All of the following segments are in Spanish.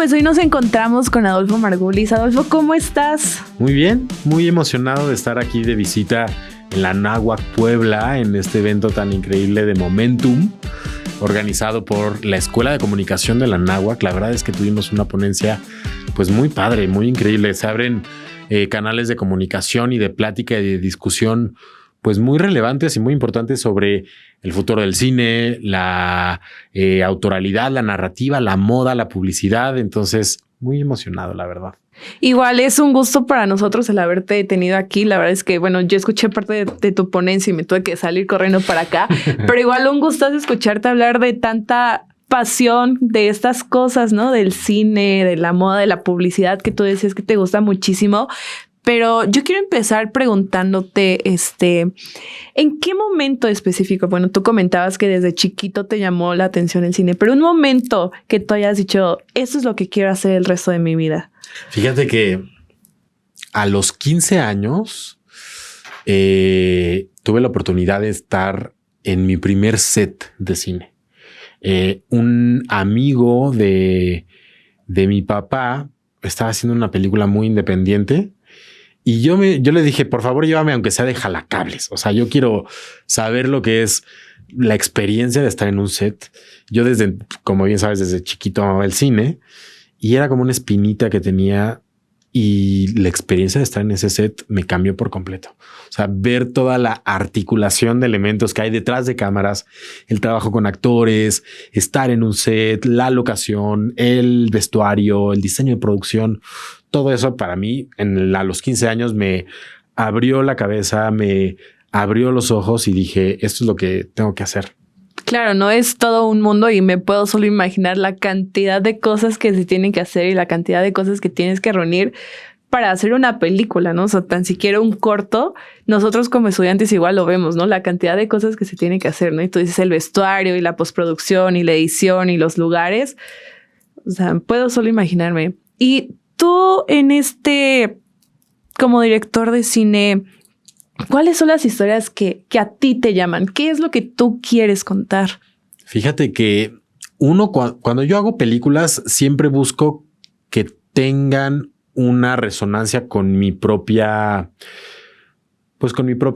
pues hoy nos encontramos con Adolfo Margulis. Adolfo, ¿cómo estás? Muy bien, muy emocionado de estar aquí de visita en la Náhuac, Puebla, en este evento tan increíble de Momentum, organizado por la Escuela de Comunicación de la Náhuac. La verdad es que tuvimos una ponencia pues muy padre, muy increíble. Se abren canales de comunicación y de plática y de discusión pues muy relevantes y muy importantes sobre el futuro del cine, la autoralidad, la narrativa, la moda, la publicidad. Entonces, muy emocionado, la verdad. Igual es un gusto para nosotros el haberte tenido aquí. La verdad es que, bueno, yo escuché parte de tu ponencia y me tuve que salir corriendo para acá, pero igual un gustazo escucharte hablar de tanta pasión de estas cosas, ¿no? Del cine, de la moda, de la publicidad, que tú decías que te gusta muchísimo. Pero yo quiero empezar preguntándote, ¿en qué momento específico? Bueno, tú comentabas que desde chiquito te llamó la atención el cine, pero un momento que tú hayas dicho, eso es lo que quiero hacer el resto de mi vida. Fíjate que a los 15 años tuve la oportunidad de estar en mi primer set de cine. Un amigo de mi papá estaba haciendo una película muy independiente. Y yo le dije, por favor, llévame aunque sea de jalacables. O sea, yo quiero saber lo que es la experiencia de estar en un set. Yo como bien sabes, desde chiquito amaba el cine y era como una espinita que tenía, y la experiencia de estar en ese set me cambió por completo. O sea, ver toda la articulación de elementos que hay detrás de cámaras, el trabajo con actores, estar en un set, la locación, el vestuario, el diseño de producción. Todo eso para mí a los 15 años me abrió la cabeza, me abrió los ojos y dije, esto es lo que tengo que hacer. Claro, no es todo un mundo y me puedo solo imaginar la cantidad de cosas que se tienen que hacer y la cantidad de cosas que tienes que reunir para hacer una película, ¿no? O sea, tan siquiera un corto, nosotros como estudiantes igual lo vemos, ¿no? La cantidad de cosas que se tienen que hacer, ¿no? Y tú dices el vestuario y la postproducción y la edición y los lugares. O sea, puedo solo imaginarme. Y tú como director de cine, ¿cuáles son las historias que a ti te llaman? ¿Qué es lo que tú quieres contar? Fíjate que cuando yo hago películas, siempre busco que tengan una resonancia con mi propia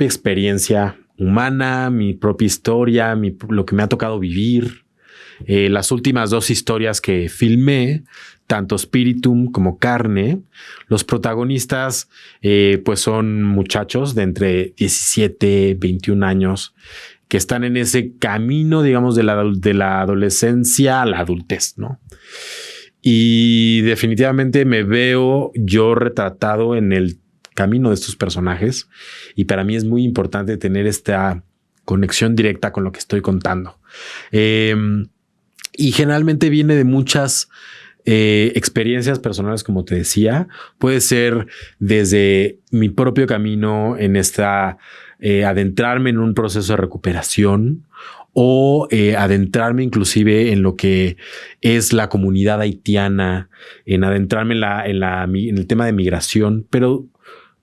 experiencia humana, mi propia historia, lo que me ha tocado vivir. Las últimas 2 historias que filmé, tanto Spiritum como Carne, los protagonistas pues son muchachos de entre 17, 21 años que están en ese camino, digamos, de la adolescencia a la adultez, ¿no? Y definitivamente me veo yo retratado en el camino de estos personajes, y para mí es muy importante tener esta conexión directa con lo que estoy contando. Y generalmente viene de muchas experiencias personales, como te decía. Puede ser desde mi propio camino en adentrarme en un proceso de recuperación, o adentrarme inclusive en lo que es la comunidad haitiana, en adentrarme en el tema de migración, pero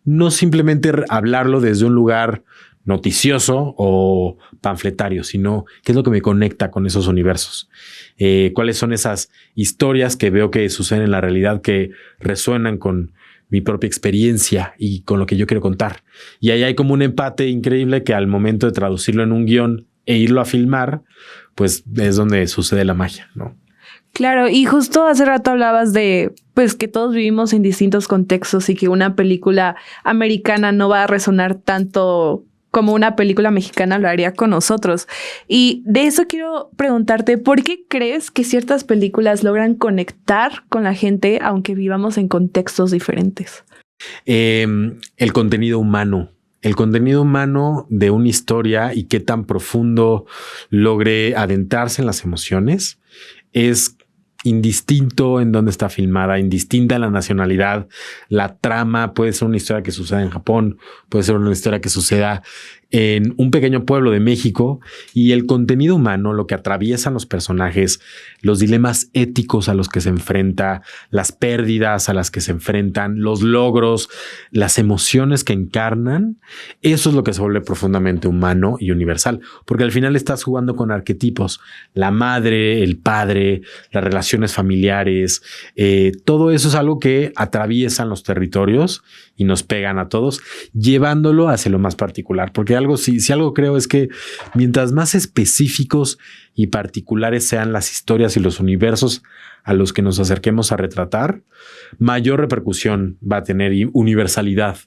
no simplemente hablarlo desde un lugar noticioso o panfletario, sino qué es lo que me conecta con esos universos. Cuáles son esas historias que veo que suceden en la realidad que resuenan con mi propia experiencia y con lo que yo quiero contar. Y ahí hay como un empate increíble que al momento de traducirlo en un guión e irlo a filmar, pues es donde sucede la magia, ¿no? Claro, y justo hace rato hablabas de pues que todos vivimos en distintos contextos y que una película americana no va a resonar tanto como una película mexicana lo haría con nosotros. Y de eso quiero preguntarte, ¿por qué crees que ciertas películas logran conectar con la gente aunque vivamos en contextos diferentes? El contenido humano. El contenido humano de una historia y qué tan profundo logre adentrarse en las emociones es indistinto en dónde está filmada, indistinta la nacionalidad. La trama puede ser una historia que suceda en Japón, puede ser una historia que suceda en un pequeño pueblo de México, y el contenido humano, lo que atraviesan los personajes, los dilemas éticos a los que se enfrenta, las pérdidas a las que se enfrentan, los logros, las emociones que encarnan, eso es lo que se vuelve profundamente humano y universal, porque al final estás jugando con arquetipos, la madre, el padre, la relación relaciones familiares, todo eso es algo que atraviesan los territorios y nos pegan a todos, llevándolo hacia lo más particular. Porque si algo creo es que mientras más específicos y particulares sean las historias y los universos a los que nos acerquemos a retratar, mayor repercusión va a tener y universalidad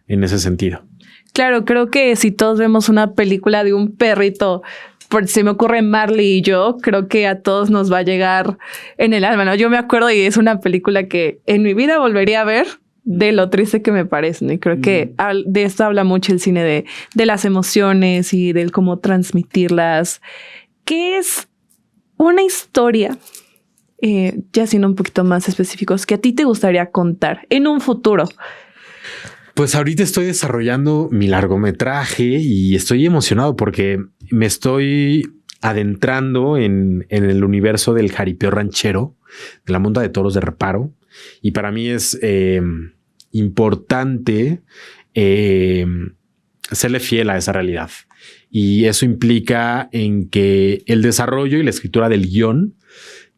en ese sentido. Claro, creo que si todos vemos una película de un perrito, se me ocurre Marley y yo, creo que a todos nos va a llegar en el alma, ¿no? Yo me acuerdo y es una película que en mi vida volvería a ver de lo triste que me parece, ¿no? Y creo que de esto habla mucho el cine, de las emociones y del cómo transmitirlas. ¿Qué es una historia, ya siendo un poquito más específicos, que a ti te gustaría contar en un futuro? Pues ahorita estoy desarrollando mi largometraje y estoy emocionado porque me estoy adentrando en el universo del jaripeo ranchero, de la monta de toros de reparo. Y para mí es importante serle fiel a esa realidad. Y eso implica en que el desarrollo y la escritura del guión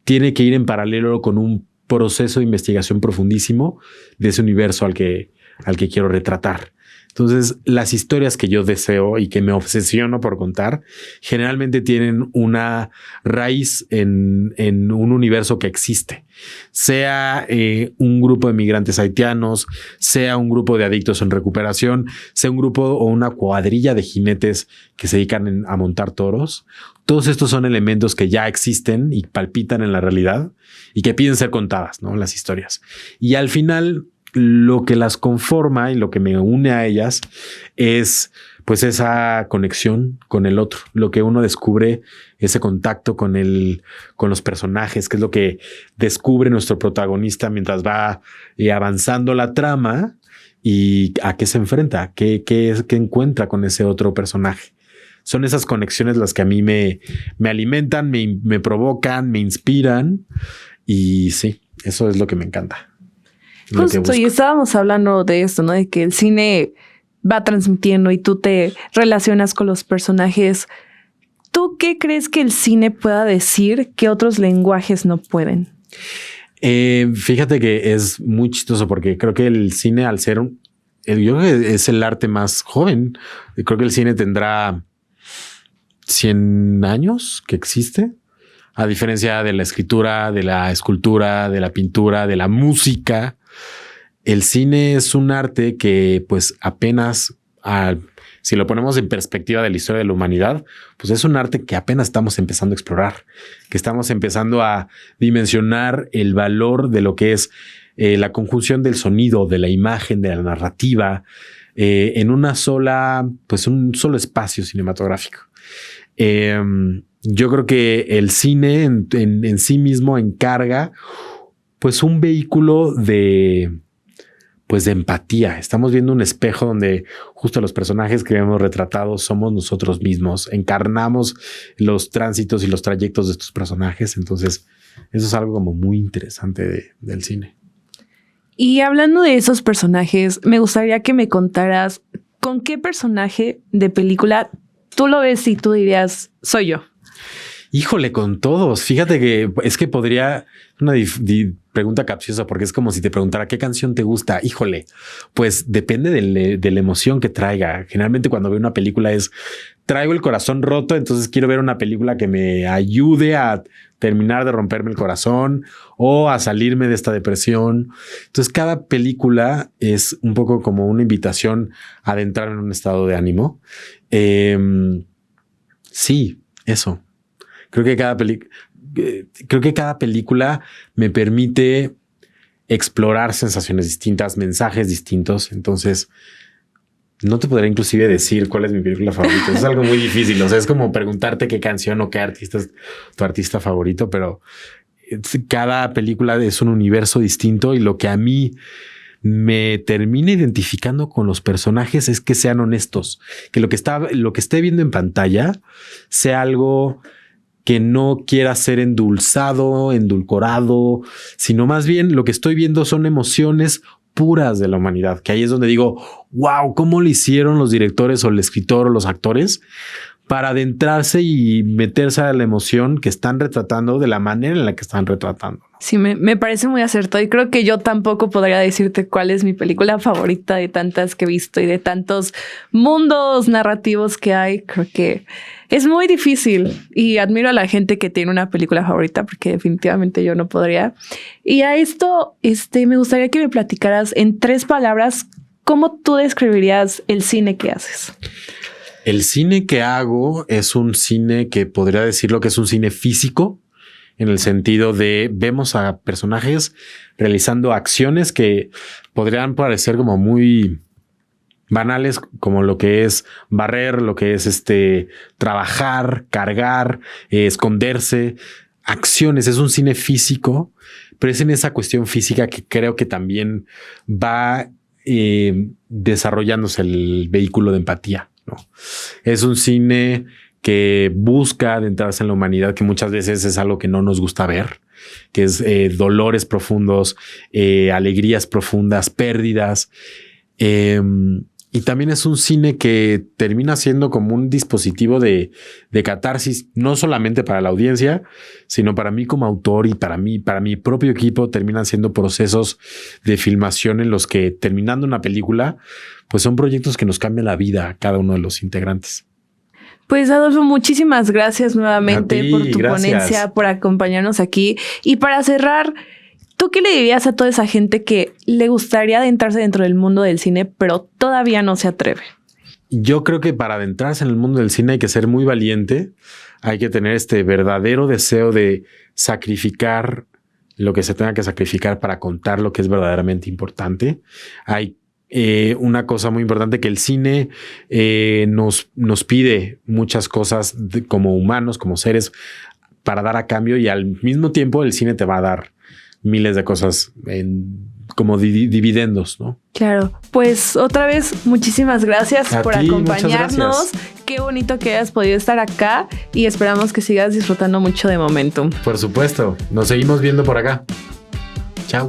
tiene que ir en paralelo con un proceso de investigación profundísimo de ese universo al que quiero retratar. Entonces, las historias que yo deseo y que me obsesiono por contar generalmente tienen una raíz en un universo que existe. Sea un grupo de migrantes haitianos, sea un grupo de adictos en recuperación, sea un grupo o una cuadrilla de jinetes que se dedican a montar toros. Todos estos son elementos que ya existen y palpitan en la realidad y que piden ser contadas, ¿no? Las historias. Y al final, lo que las conforma y lo que me une a ellas es pues esa conexión con el otro, lo que uno descubre, ese contacto con los personajes, que es lo que descubre nuestro protagonista mientras va avanzando la trama y a qué se enfrenta, qué encuentra con ese otro personaje. Son esas conexiones las que a mí me alimentan, me provocan, me inspiran y sí, eso es lo que me encanta. Justo, y estábamos hablando de esto, ¿no? De que el cine va transmitiendo y tú te relacionas con los personajes. ¿Tú qué crees que el cine pueda decir que otros lenguajes no pueden? Fíjate que es muy chistoso porque creo que el cine, al ser yo creo que es el arte más joven. Creo que el cine tendrá 100 años que existe, a diferencia de la escritura, de la escultura, de la pintura, de la música. El cine es un arte que pues apenas, si lo ponemos en perspectiva de la historia de la humanidad, pues es un arte que apenas estamos empezando a explorar, que estamos empezando a dimensionar el valor de lo que es la conjunción del sonido, de la imagen, de la narrativa, en un solo espacio cinematográfico. Yo creo que el cine en sí mismo encarga pues un vehículo de empatía. Estamos viendo un espejo donde justo los personajes que vemos retratados somos nosotros mismos. Encarnamos los tránsitos y los trayectos de estos personajes. Entonces, eso es algo como muy interesante del cine. Y hablando de esos personajes, me gustaría que me contaras con qué personaje de película tú lo ves y tú dirías, soy yo. Híjole, con todos. Fíjate que es que podría una pregunta capciosa porque es como si te preguntara qué canción te gusta. Híjole, pues depende de la emoción que traiga. Generalmente cuando veo una película traigo el corazón roto, entonces quiero ver una película que me ayude a terminar de romperme el corazón o a salirme de esta depresión. Entonces cada película es un poco como una invitación a adentrar en un estado de ánimo. Sí, eso. Creo que cada película me permite explorar sensaciones distintas, mensajes distintos. Entonces, no te podría inclusive decir cuál es mi película favorita. Es algo muy difícil. O sea, es como preguntarte qué canción o qué artista es tu artista favorito, pero cada película es un universo distinto y lo que a mí me termina identificando con los personajes es que sean honestos, que lo que esté viendo en pantalla sea algo que no quiera ser endulzado, endulcorado, sino más bien lo que estoy viendo son emociones puras de la humanidad, que ahí es donde digo, wow, ¿cómo lo hicieron los directores o el escritor o los actores para adentrarse y meterse a la emoción que están retratando de la manera en la que están retratando. Sí, me parece muy acertado y creo que yo tampoco podría decirte cuál es mi película favorita de tantas que he visto y de tantos mundos narrativos que hay. Creo que es muy difícil y admiro a la gente que tiene una película favorita porque definitivamente yo no podría. Y a esto, me gustaría que me platicaras en 3 palabras cómo tú describirías el cine que haces. El cine que hago es un cine que podría decirlo que es un cine físico, en el sentido de vemos a personajes realizando acciones que podrían parecer como muy banales, como lo que es barrer, lo que es trabajar, cargar, esconderse, acciones. Es un cine físico, pero es en esa cuestión física que creo que también va desarrollándose el vehículo de empatía, ¿no? Es un cine que busca adentrarse en la humanidad, que muchas veces es algo que no nos gusta ver, que es dolores profundos, alegrías profundas, pérdidas. Y también es un cine que termina siendo como un dispositivo de catarsis, no solamente para la audiencia, sino para mí como autor y para mi propio equipo. Terminan siendo procesos de filmación en los que, terminando una película, pues son proyectos que nos cambian la vida a cada uno de los integrantes. Pues Adolfo, muchísimas gracias nuevamente por tu gracias. ponencia, por acompañarnos aquí. Y para cerrar, ¿tú qué le dirías a toda esa gente que le gustaría adentrarse dentro del mundo del cine, pero todavía no se atreve? Yo creo que para adentrarse en el mundo del cine hay que ser muy valiente. Hay que tener este verdadero deseo de sacrificar lo que se tenga que sacrificar para contar lo que es verdaderamente importante. Hay una cosa muy importante, que el cine nos pide muchas cosas como humanos, como seres, para dar a cambio, y al mismo tiempo el cine te va a dar miles de cosas como dividendos, ¿no? Claro, pues otra vez muchísimas gracias por acompañarnos. Gracias. Qué bonito que hayas podido estar acá y esperamos que sigas disfrutando mucho de Momentum. Por supuesto, nos seguimos viendo por acá. Chao.